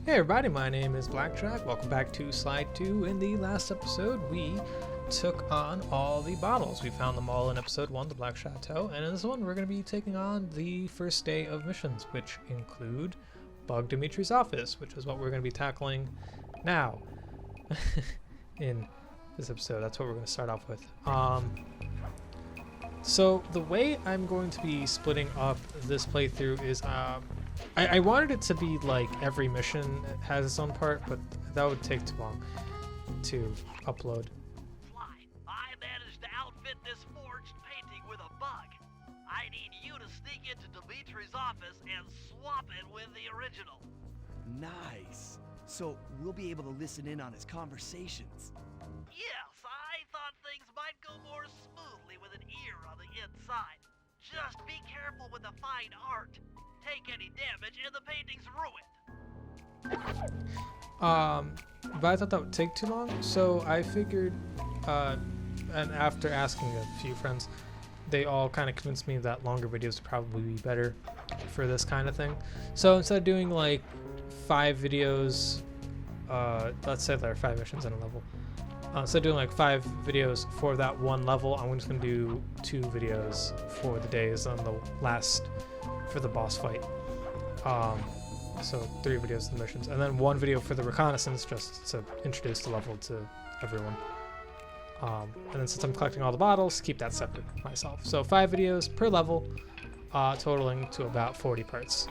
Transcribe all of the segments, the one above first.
Hey everybody, my name is BlakJak. Welcome back to Slide 2. In the last episode, we took on all the bottles. We found them all in episode 1, the Black Chateau, and in this one we're going to be taking on the first day of missions, which include Bug Dimitri's office, which is what we're going to be tackling now in this episode. That's what we're going to start off with. So the way I'm going to be splitting up this playthrough is I wanted it to be like every mission has its own part, but that would take too long to upload. I managed to outfit this forged painting with a bug. I need you to sneak into Dimitri's office and swap it with the original. Nice. So we'll be able to listen in on his conversations. Yes, I thought things might go more smoothly with an ear on the inside. Just be careful with the fine art. Take any damage and the painting's ruined. But I thought that would take too long, so I figured, and after asking a few friends, they all kind of convinced me that longer videos would probably be better for this kind of thing. So instead of doing like 5 videos, let's say there are 5 missions in a level, instead of doing like 5 videos for that one level, I'm just going to do 2 videos for the days on the last, for the boss fight. So 3 videos of the missions, and then 1 video for the reconnaissance, just to introduce the level to everyone. And then since I'm collecting all the bottles, keep that separate myself. So 5 videos per level, totaling to about 40 parts.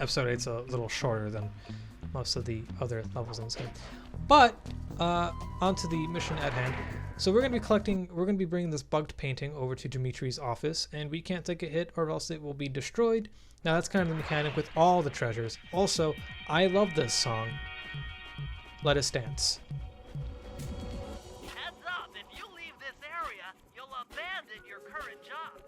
Episode 8's a little shorter than most of the other levels in this game. But onto the mission at hand. So we're going to be bringing this bugged painting over to Dimitri's office, and we can't take a hit or else it will be destroyed. Now that's kind of the mechanic with all the treasures. Also, I love this song, Let Us Dance. Heads up, if you leave this area, you'll abandon your current job.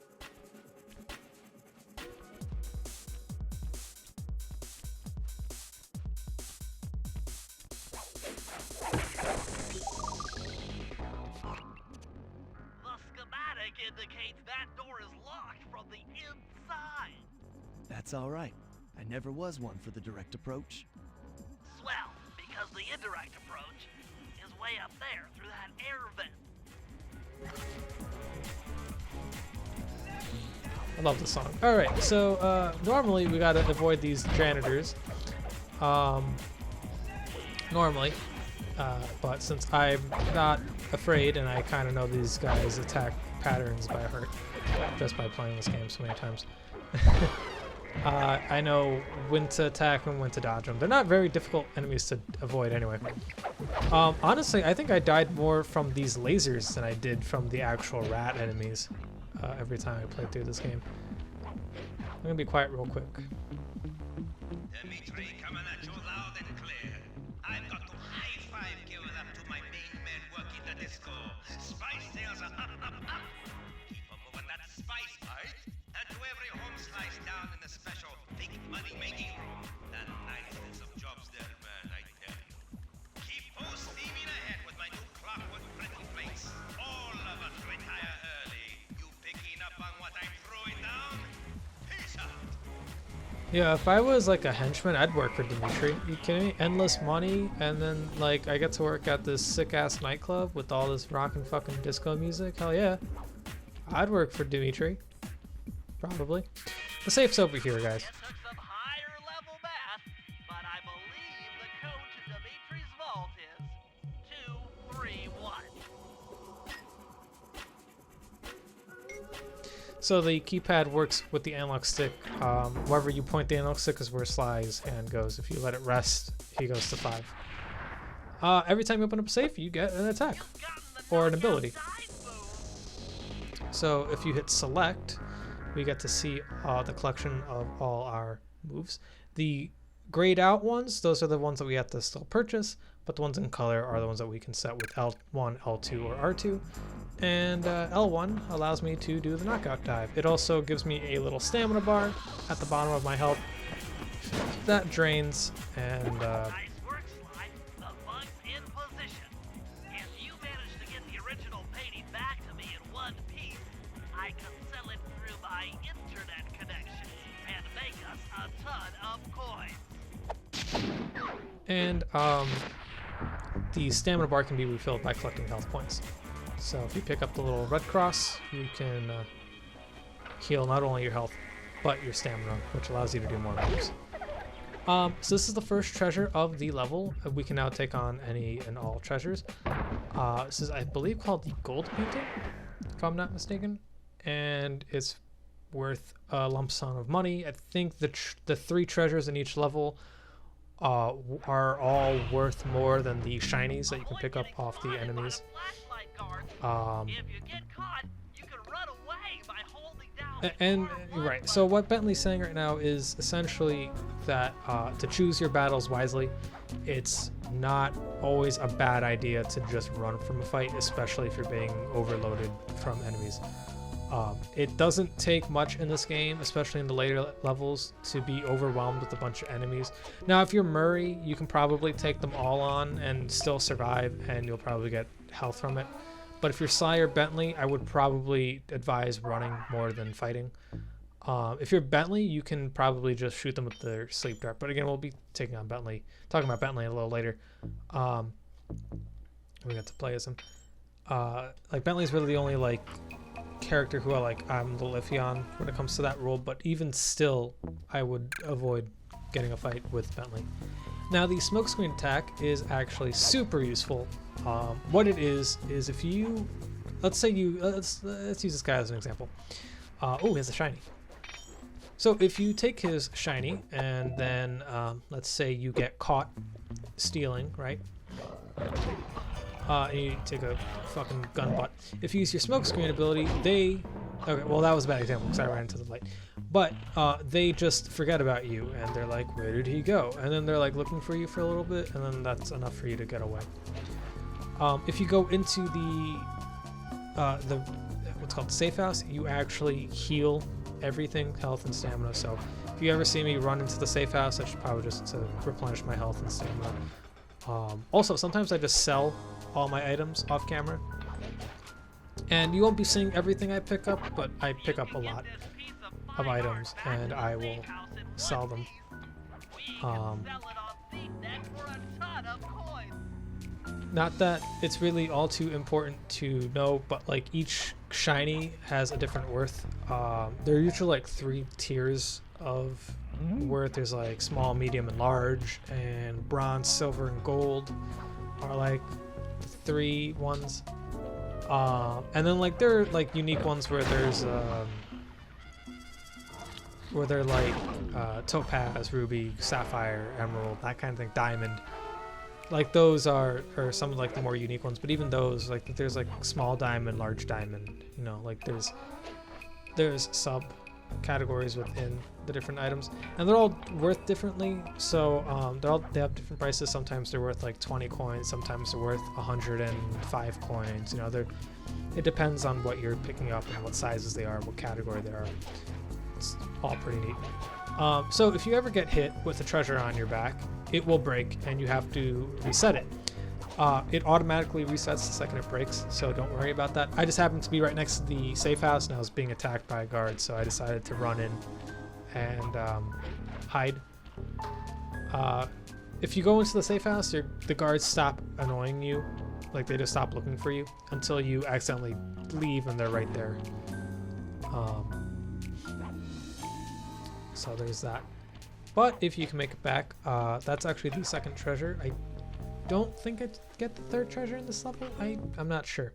Indicates that door is locked from the inside. That's all right. I never was one for the direct approach. Swell, because the indirect approach is way up there through that air vent. I love this song. Alright, so normally we gotta avoid these janitors. Normally. But since I'm not afraid and I kind of know these guys' attack patterns by heart just by playing this game so many times, I know when to attack and when to dodge them. They're not very difficult enemies to avoid anyway. Honestly, I think I died more from these lasers than I did from the actual rat enemies every time I played through this game. I'm gonna be quiet real quick. Dimitri, coming at you loud and clear. I've got to high five give it up to my main man working the disco. Spice sales are up, up, up. Keep on moving that spice, right? And to every home slice down in the special big money making room. The nicest of jobs there, man, I tell you. Keep full steaming ahead with my new clockwork printing plates. All of us retire early. You picking up on what I'm throwing down? Peace out. Yeah, if I was like a henchman, I'd work for Dimitri. You kidding me? Endless money, and then like I get to work at this sick ass nightclub with all this rockin' fucking disco music. Hell yeah, I'd work for Dimitri. Probably. The safe's over here, guys. It took some higher level math, but I believe the code to Dimitri's vault is 231. So the keypad works with the analog stick. Wherever you point the analog stick is where Sly's hand goes. If you let it rest, he goes to 5. Every time you open up a safe, you get an attack or an ability. So if you hit select, we get to see the collection of all our moves. The grayed out ones, those are the ones that we have to still purchase, but the ones in color are the ones that we can set with L1, L2, or R2. And L1 allows me to do the knockout dive. It also gives me a little stamina bar at the bottom of my health. That drains, and Nice work, Sly. The bug's in position. If you manage to get the original painting back to me in one piece, I can sell it through my internet connection and make us a ton of of coins. And the stamina bar can be refilled by collecting health points. So if you pick up the little red cross, you can heal not only your health, but your stamina, which allows you to do more moves. So this is the first treasure of the level. We can now take on any and all treasures. This is, I believe, called the Gold Painting, if I'm not mistaken. And it's worth a lump sum of money. I think the 3 treasures in each level are all worth more than the shinies that you can pick up off the enemies. If you get caught, you can run away by holding down. And right, so what Bentley's saying right now is essentially that to choose your battles wisely, it's not always a bad idea to just run from a fight, especially if you're being overloaded from enemies. It doesn't take much in this game, especially in the later levels, to be overwhelmed with a bunch of enemies. Now, if you're Murray, you can probably take them all on and still survive, and you'll probably get health from it. But if you're Sly or Bentley, I would probably advise running more than fighting. If you're Bentley, you can probably just shoot them with their sleep dart. But again, we'll be talking about Bentley a little later. We got to play as him. Like Bentley's really the only character who I'm a little iffy on when it comes to that rule. But even still, I would avoid getting a fight with Bentley. Now the smokescreen attack is actually super useful. What it is if you, let's use this guy as an example. Oh, he has a shiny. So if you take his shiny and then let's say you get caught stealing, right? And you take a fucking gun butt. If you use your smokescreen ability, okay, well that was a bad example because I ran into the light. But they just forget about you and they're like, where did he go? And then they're looking for you for a little bit, and then that's enough for you to get away. If you go into the what's called the safe house, you actually heal everything, health and stamina. So if you ever see me run into the safe house, I should probably just to replenish my health and stamina. Also, sometimes I just sell all my items off camera, and you won't be seeing everything I pick up, but I pick up a lot of items and I will sell them. Not that it's really all too important to know, but each shiny has a different worth. There are usually 3 tiers of worth. There's small, medium, and large, and bronze, silver, and gold are 3 ones. And then there are unique ones where there's where they're topaz, ruby, sapphire, emerald, that kind of thing, diamond. Those are some of the more unique ones, but even those, there's small diamond, large diamond, there's sub categories within the different items, and they're all worth differently. So they have different prices. Sometimes they're worth 20 coins, sometimes they're worth 105 coins. It depends on what you're picking up and what sizes they are, what category they are. It's all pretty neat. So if you ever get hit with a treasure on your back, it will break and you have to reset it. It automatically resets the second it breaks, so don't worry about that. I just happened to be right next to the safe house and I was being attacked by a guard, so I decided to run in and hide. If you go into the safe house, the guards stop annoying you. They just stop looking for you until you accidentally leave and they're right there. So there's that. But if you can make it back, that's actually the second treasure. I don't think I get the third treasure in this level. I'm not sure.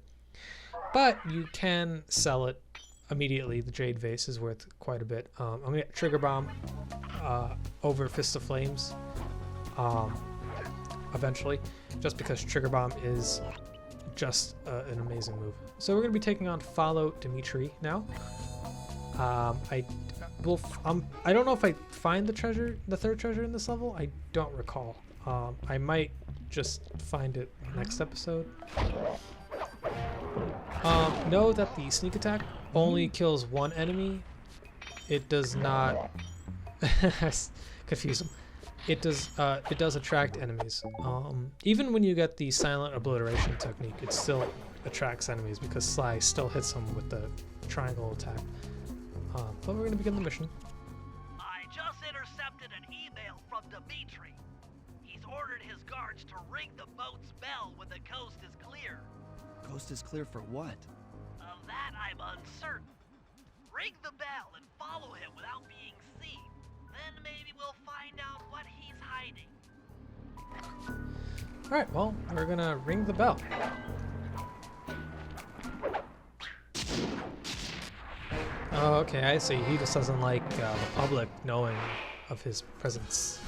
But you can sell it immediately. The jade vase is worth quite a bit. I'm gonna get trigger bomb over fist of flames eventually, just because trigger bomb is just an amazing move. So we're gonna be taking on Follow Dimitri now. I don't know if I find the third treasure in this level. I don't recall. I might just find it next episode. Know that the sneak attack only kills one enemy. It does not confuse them. It does attract enemies. Even when you get the silent obliteration technique, it still attracts enemies because Sly still hits them with the triangle attack. But we're gonna begin the mission. I just intercepted an email guards to ring the boat's bell when the coast is clear. Coast is clear for what? Of that I'm uncertain. Ring the bell and follow him without being seen. Then maybe we'll find out what he's hiding. Alright, well, we're gonna ring the bell. Oh, okay, I see. He just doesn't like the public knowing of his presence.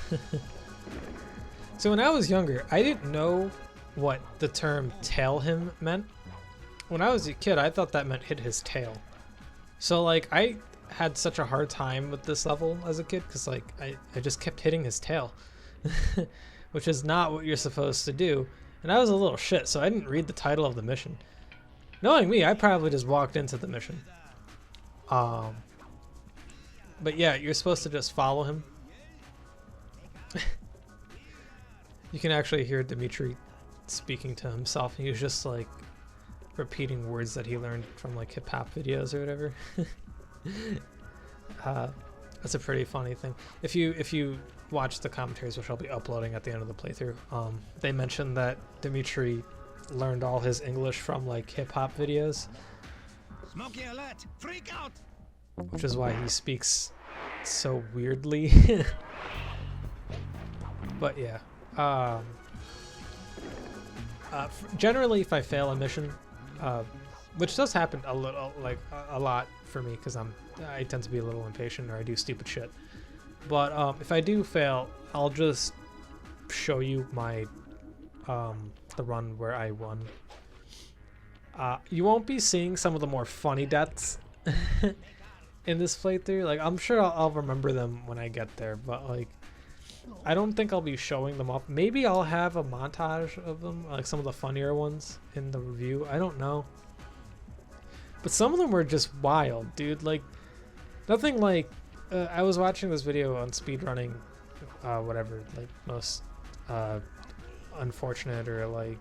So when I was younger, I didn't know what the term tail him meant. When I was a kid, I thought that meant hit his tail. So like, I had such a hard time with this level as a kid because like, I just kept hitting his tail. Which is not what you're supposed to do. And I was a little shit, so I didn't read the title of the mission. Knowing me, I probably just walked into the mission. But yeah, you're supposed to just follow him. You can actually hear Dimitri speaking to himself. He was just like repeating words that he learned from like hip hop videos or whatever. That's a pretty funny thing. If you watch the commentaries, which I'll be uploading at the end of the playthrough, they mentioned that Dimitri learned all his English from like hip hop videos. Smokey alert! Freak out! Which is why he speaks so weirdly. But yeah. Generally, if I fail a mission, which does happen a little, like a lot for me, because I tend to be a little impatient or I do stupid shit. But if I do fail, I'll just show you my the run where I won. You won't be seeing some of the more funny deaths in this playthrough. Like, I'm sure I'll remember them when I get there, but like, I don't think I'll be showing them off. Maybe I'll have a montage of them, like some of the funnier ones in the review. I don't know. But some of them were just wild, dude. Like, nothing like... I was watching this video on speedrunning, whatever, like most unfortunate or like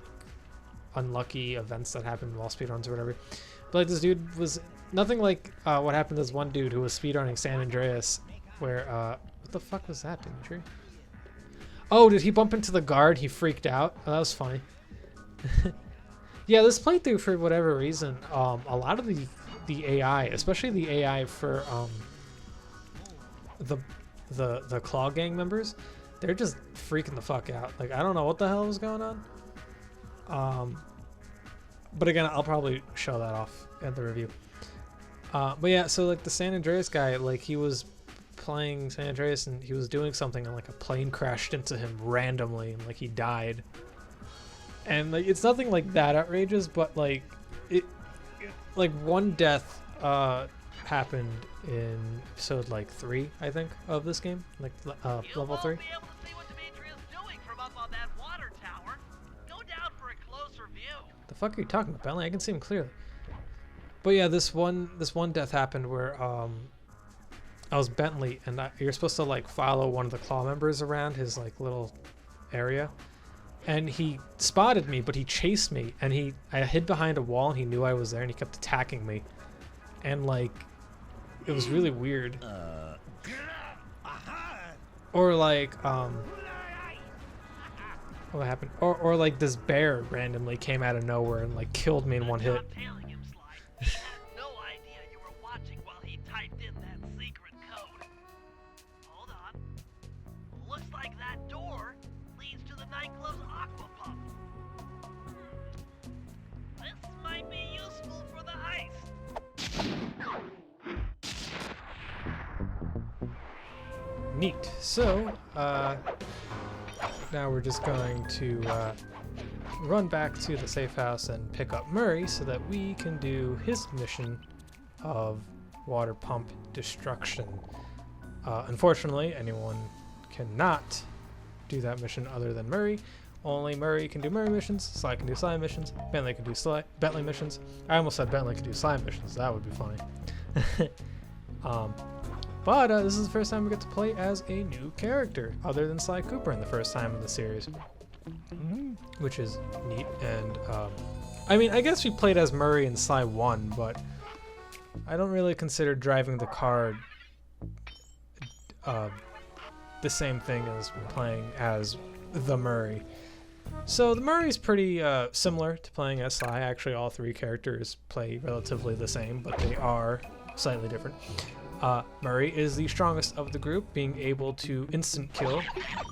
unlucky events that happen while speedruns or whatever. But like, this dude was nothing like what happened to this one dude who was speedrunning San Andreas, where what the fuck was that, Dimitri? Oh, did he bump into the guard? He freaked out. Oh, that was funny. Yeah, this playthrough, for whatever reason, a lot of the AI, especially the AI for the Claw Gang members, they're just freaking the fuck out. Like, I don't know what the hell was going on. But again, I'll probably show that off at the review. But yeah, so like the San Andreas guy, like he was playing San Andreas and he was doing something and like a plane crashed into him randomly and like he died. And like, it's nothing like that outrageous, but like like one death happened in episode like 3, I think, of this game, like level 3. You'll be able to see what Dimitri is doing from up on that water tower. Go down for a closer view. The fuck are you talking about, Bentley? I can see him clearly. But yeah, this one death happened where I was Bentley, and you're supposed to like follow one of the Claw members around his like little area, and he spotted me, but he chased me, and I hid behind a wall, and he knew I was there, and he kept attacking me, and like it was really weird. Or like what happened? Or like this bear randomly came out of nowhere and like killed me in one hit. Stop tailing him, Sly. He had no idea you were watching while he typed in that secret code. Hold on. Looks like that door leads to the nightclub's aqua pump. This might be useful for the heist. Neat. So, now we're just going to run back to the safe house and pick up Murray so that we can do his mission of Waterpump Destruction. Unfortunately, anyone cannot do that mission other than Murray. Only Murray can do Murray missions, Sly can do Sly missions, Bentley can do Bentley missions. I almost said Bentley can do Sly missions, that would be funny. But this is the first time we get to play as a new character, other than Sly Cooper in the first time in the series, which is neat. And I mean, I guess we played as Murray in Sly 1, but I don't really consider driving the car the same thing as playing as the Murray. So the Murray's pretty similar to playing as Sly. Actually, all three characters play relatively the same, but they are slightly different. Murray is the strongest of the group, being able to instant kill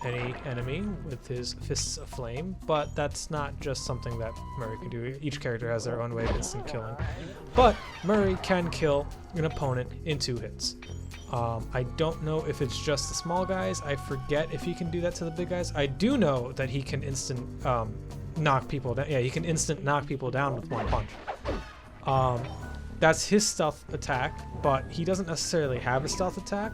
any enemy with his fists of flame, but that's not just something that Murray can do. Each character has their own way of instant killing. But Murray can kill an opponent in 2 hits. I don't know if it's just the small guys. I forget if he can do that to the big guys. I do know that he can instant knock people down. Yeah, he can instant knock people down with 1 punch. That's his stealth attack, but he doesn't necessarily have a stealth attack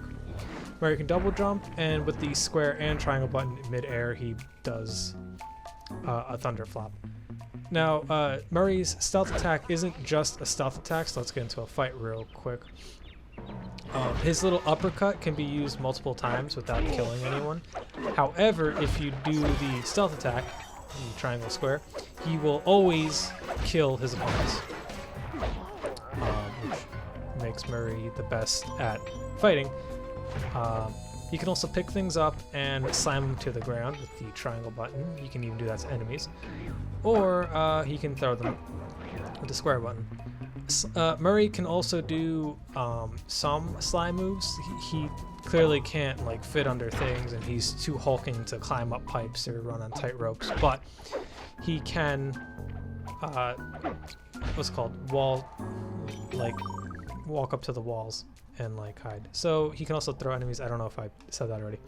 where he can double jump, and with the square and triangle button in mid-air, he does a thunder flop. Now, Murray's stealth attack isn't just a stealth attack, so let's get into a fight real quick. His little uppercut can be used multiple times without killing anyone. However, if you do the stealth attack, the triangle square, he will always kill his opponents. Which makes Murray the best at fighting. He can also pick things up and slam them to the ground with the triangle button. You can even do that to enemies. Or he can throw them with the square button. Murray can also do some Sly moves. He clearly can't like fit under things, and he's too hulking to climb up pipes or run on tight ropes, but he can what's it called, walk up to the walls and like hide. So he can also throw enemies. I don't know if I said that already.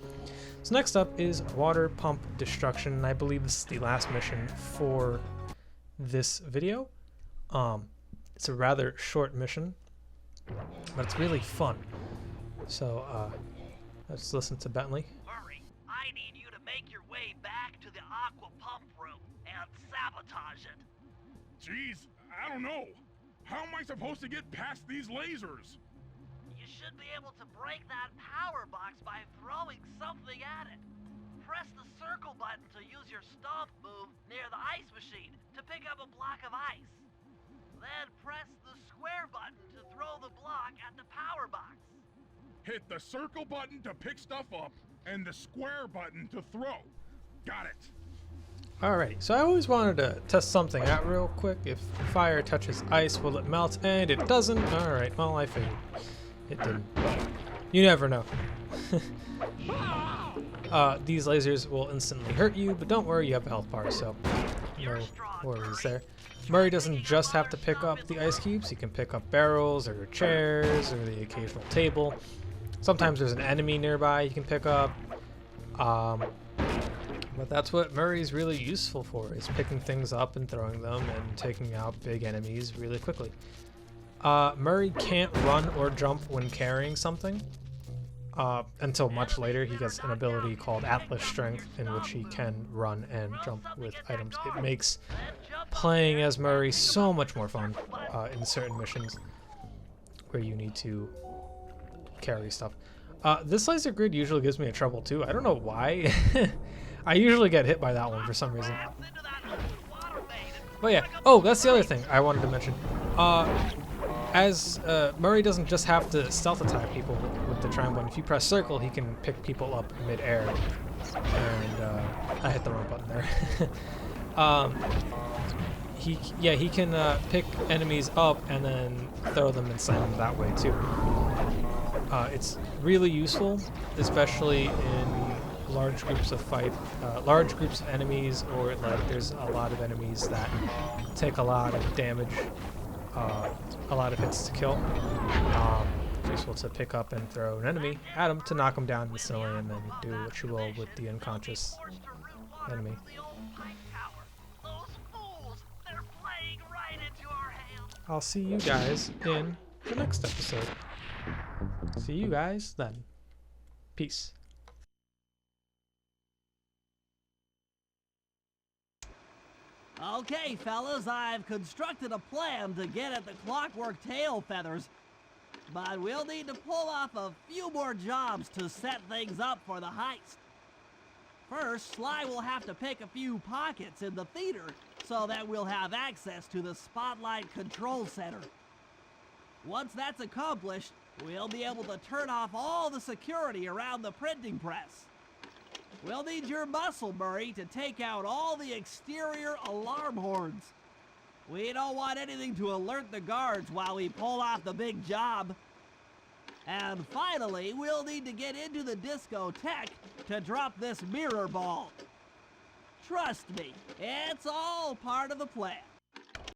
So next up is Waterpump Destruction, and I believe this is the last mission for this video. It's a rather short mission, but it's really fun. So let's listen to Bentley. Murray, I need you to make your way back to the aqua pump room and sabotage it. Jeez, I don't know. How am I supposed to get past these lasers? You should be able to break that power box by throwing something at it. Press the circle button to use your stomp move near the ice machine to pick up a block of ice. Then press the square button to throw the block at the power box. Hit the circle button to pick stuff up and the square button to throw. Got it. Alrighty, so I always wanted to test something out real quick. If fire touches ice, will it melt? And it doesn't. Alright, well, I figured it didn't. You never know. These lasers will instantly hurt you, but don't worry, you have a health bar, so no worries there. Murray doesn't just have to pick up the ice cubes. He can pick up barrels or chairs or the occasional table. Sometimes there's an enemy nearby you can pick up. But that's what Murray's really useful for, is picking things up and throwing them and taking out big enemies really quickly. Murray can't run or jump when carrying something until much later. He gets an ability called Atlas Strength, in which he can run and jump with items. It makes playing as Murray so much more fun in certain missions where you need to carry stuff. This laser grid usually gives me a trouble too. I don't know why. I usually get hit by that one for some reason. But yeah, oh, that's the other thing I wanted to mention. As Murray doesn't just have to stealth attack people with the triangle button. If you press circle, he can pick people up mid-air. And I hit the wrong button there. He can pick enemies up and then throw them and slam them that way too. It's really useful, especially in large groups of large groups of enemies, or like there's a lot of enemies that take a lot of damage, a lot of hits to kill. It's useful to pick up and throw an enemy at him to knock him down instantly, and then do what you will with the unconscious enemy. I'll see you guys in the next episode. See you guys then. Peace. Okay, fellas, I've constructed a plan to get at the clockwork tail feathers, but we'll need to pull off a few more jobs to set things up for the heist. First, Sly will have to pick a few pockets in the theater so that we'll have access to the Spotlight Control Center. Once that's accomplished, we'll be able to turn off all the security around the printing press. We'll need your muscle, Murray, to take out all the exterior alarm horns. We don't want anything to alert the guards while we pull off the big job. And finally, we'll need to get into the discotheque to drop this mirror ball. Trust me, it's all part of the plan.